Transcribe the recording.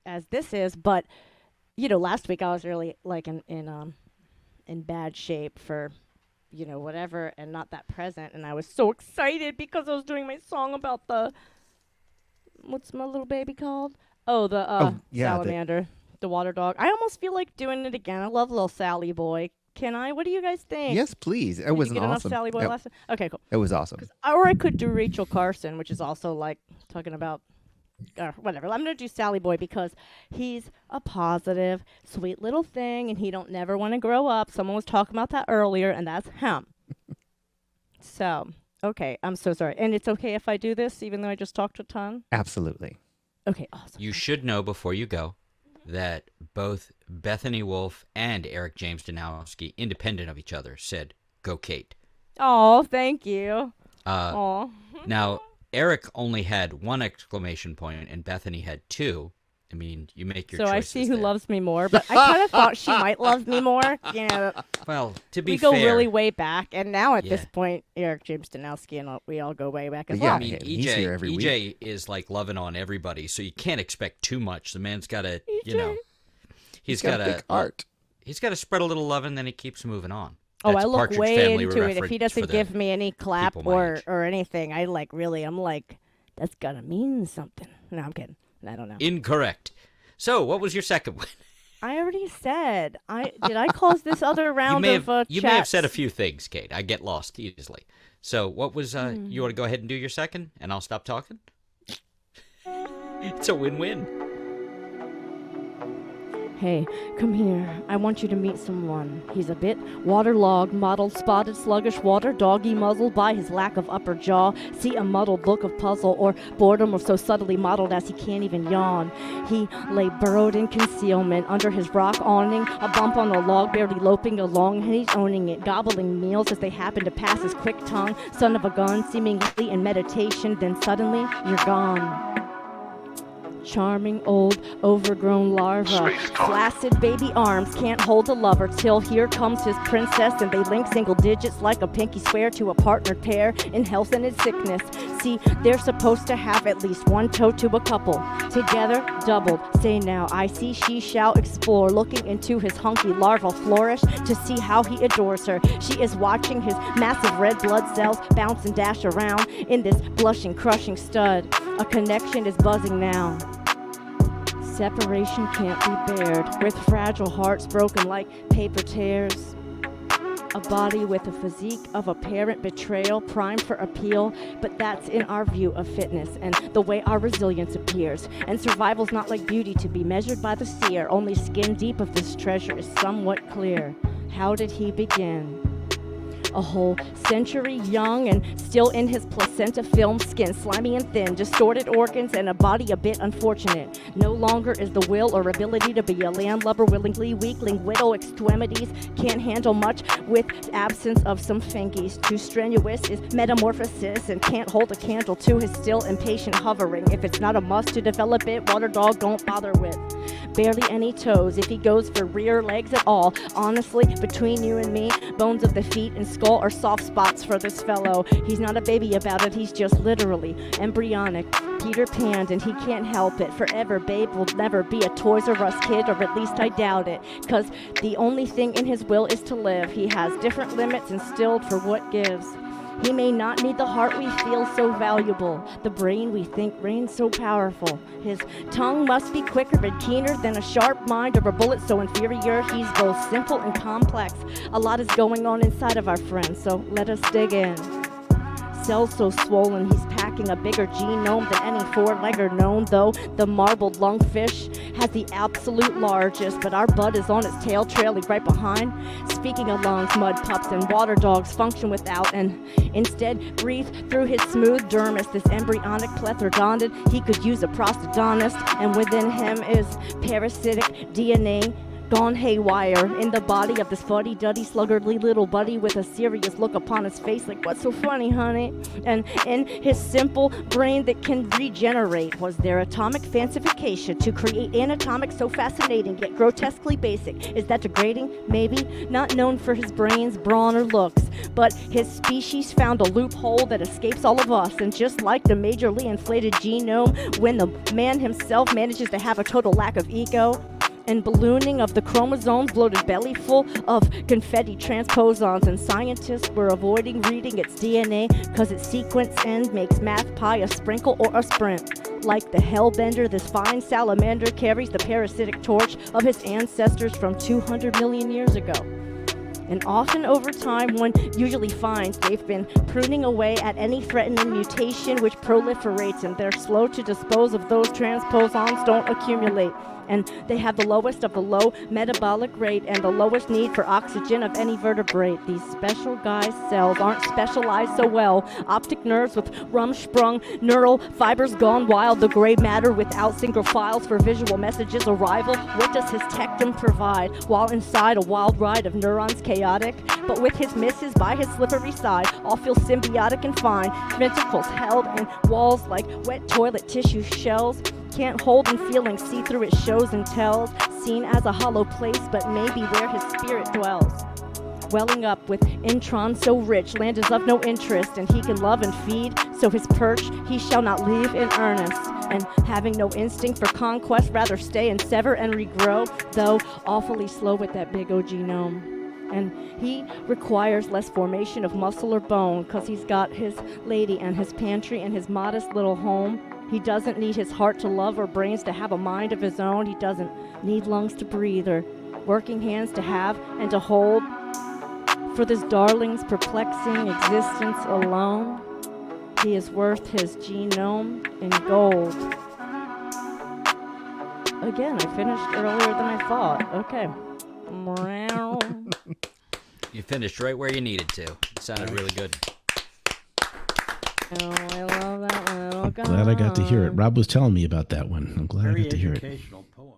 as this is. But last week I was really like in bad shape for whatever, and not that present. And I was so excited because I was doing my song about the what's my little baby called? Oh, the salamander, the water dog. I almost feel like doing it again. I love little Sally Boy. Can I? What do you guys think? Yes, please. It Did was you an get enough awesome. Sally Boy last time? Okay, cool. It was awesome. Or I could do Rachel Carson, which is also like talking about whatever. I'm gonna do Sally Boy because he's a positive, sweet little thing, and he don't never want to grow up. Someone was talking about that earlier, and that's him. So, okay, I'm so sorry. And it's okay if I do this, even though I just talked a ton? Absolutely. Okay, awesome. You should know before you go that both Bethany Wolf and Eric James Danowski, independent of each other, said, "Go Kate." Oh, thank you. Uh, Now, Eric only had one exclamation point, and Bethany had two. I mean, you make your So choices I see who there. loves me more, but I kind of thought she might love me more. Well, to be We go fair, really way back, and now at this Yeah. point, Eric James Danowski and we all go way back as Yeah, well. I mean, he's here every week. EJ is like loving on everybody, so you can't expect too much. The man's got to, he's got big to art. He's got to spread a little love, and then he keeps moving on. Oh, That's I look Partridge way Family into it. If he reference for doesn't the give me any clap people my age. or anything, I'm like, that's gotta mean something. No, I'm kidding. I don't know. Incorrect. So, what was your second one? I already said. Did I close this other round you of may have said a chats? few things, Kate. I get lost easily. So, what was? You want to go ahead and do your second, and I'll stop talking. It's a win-win. Hey, come here. I want you to meet someone. He's a bit waterlogged, mottled, spotted, sluggish, water doggy, muzzled by his lack of upper jaw. See a muddled look of puzzle or boredom, or so subtly mottled as he can't even yawn. He lay burrowed in concealment under his rock awning, a bump on a log barely loping along, and he's owning it, gobbling meals as they happen to pass his quick tongue. Son of a gun, seemingly in meditation, then suddenly you're gone. Charming old overgrown larva, flaccid baby arms can't hold a lover till here comes his princess, and they link single digits like a pinky swear to a partnered pair in health and in sickness. See, they're supposed to have at least one toe to a couple, together doubled. Say now, I see she shall explore, looking into his hunky larval flourish to see how he adores her. She is watching his massive red blood cells bounce and dash around in this blushing, crushing stud. A connection is buzzing now. Separation can't be bared, with fragile hearts broken like paper tears. A body with a physique of apparent betrayal, primed for appeal, but that's in our view of fitness and the way our resilience appears. And survival's not like beauty to be measured by the seer, only skin deep of this treasure is somewhat clear. How did he begin? A whole century young and still in his placenta film skin, slimy and thin, distorted organs and a body a bit unfortunate. No longer is the will or ability to be a landlubber, willingly weakling, widow extremities, can't handle much with absence of some fingies. Too strenuous is metamorphosis and can't hold a candle to his still impatient hovering. If it's not a must to develop it, water dog don't bother with. Barely any toes, if he goes for rear legs at all. Honestly, between you and me, bones of the feet and skull are soft spots for this fellow. He's not a baby about it, he's just literally embryonic. Peter Pan, and he can't help it. Forever, babe will never be a Toys R Us kid, or at least I doubt it. 'Cause the only thing in his will is to live. He has different limits instilled for what gives. He may not need the heart we feel so valuable, the brain we think reigns so powerful. His tongue must be quicker and keener than a sharp mind or a bullet so inferior. He's both simple and complex. A lot is going on inside of our friend, so let us dig in. Cells so swollen, he's packing a bigger genome than any four-legger known, though the marbled lungfish has the absolute largest, but our bud is on its tail, trailing right behind. Speaking of lungs, mud pups and water dogs function without, and instead breathe through his smooth dermis. This embryonic plethrodonted, he could use a prosthodontist, and within him is parasitic DNA gone haywire in the body of this fuddy-duddy, sluggardly little buddy with a serious look upon his face like, what's so funny, honey? And in his simple brain that can regenerate was their atomic fancification to create anatomic so fascinating yet grotesquely basic. Is that degrading? Maybe. Not known for his brains, brawn, or looks, but his species found a loophole that escapes all of us. And just like the majorly inflated genome, when the man himself manages to have a total lack of ego, and ballooning of the chromosomes, bloated belly full of confetti transposons, and scientists were avoiding reading its DNA because its sequence end makes math pi a sprinkle or a sprint. Like the hellbender, this fine salamander carries the parasitic torch of his ancestors from 200 million years ago. And often over time, one usually finds they've been pruning away at any threatening mutation which proliferates, and they're slow to dispose of those transposons don't accumulate. And they have the lowest of the low metabolic rate and the lowest need for oxygen of any vertebrate. These special guys' cells aren't specialized so well. Optic nerves with rumsprung neural fibers gone wild. The gray matter without single files for visual messages arrival. What does his tectum provide? While inside a wild ride of neurons chaotic, but with his misses by his slippery side, all feel symbiotic and fine. Ventricles held in walls like wet toilet tissue shells. Can't hold in feelings, see through it shows and tells. Seen as a hollow place, but maybe where his spirit dwells. Welling up with introns so rich, land is of no interest, and he can love and feed, so his perch he shall not leave in earnest. And having no instinct for conquest, rather stay and sever and regrow, though awfully slow with that big O genome. And he requires less formation of muscle or bone, 'cause he's got his lady and his pantry and his modest little home. He doesn't need his heart to love or brains to have a mind of his own. He doesn't need lungs to breathe or working hands to have and to hold. For this darling's perplexing existence alone, he is worth his genome in gold. Again, I finished earlier than I thought. Okay. You finished right where you needed to. It sounded really good. Oh, I love that little guy. Glad I got to hear it. Rob was telling me about that one. I'm glad I got to hear it. Very educational poem.